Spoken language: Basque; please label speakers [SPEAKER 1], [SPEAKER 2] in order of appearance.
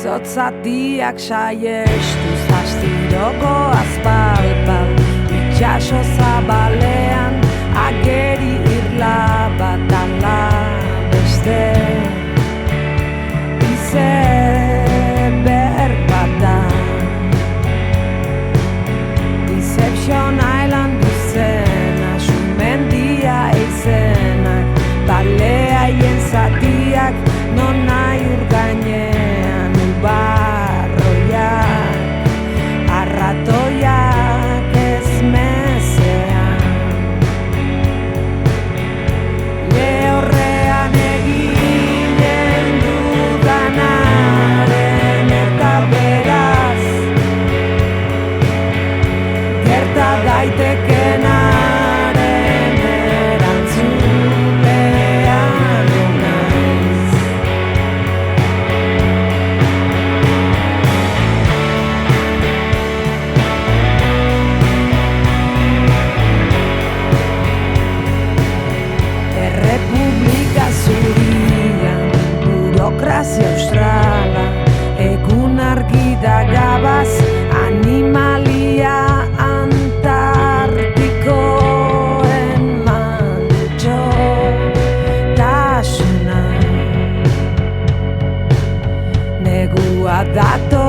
[SPEAKER 1] Izotzatiak saiestuz astiroko azpalpal itxaso zabalean ageri irla bat ala beste izeber bat da Deception Island izena sumendia izenak baleaien zatiak non nahi urgainean barroiak, arratoiak ez mezean lehorrean eginen dudanaren eta beraz gerta daitekenaren erantzulean naiz. Errepublika zurian, burokrazia australa, egun argi da gabaz, animalia antartikoen mantxotasuna. Negua dator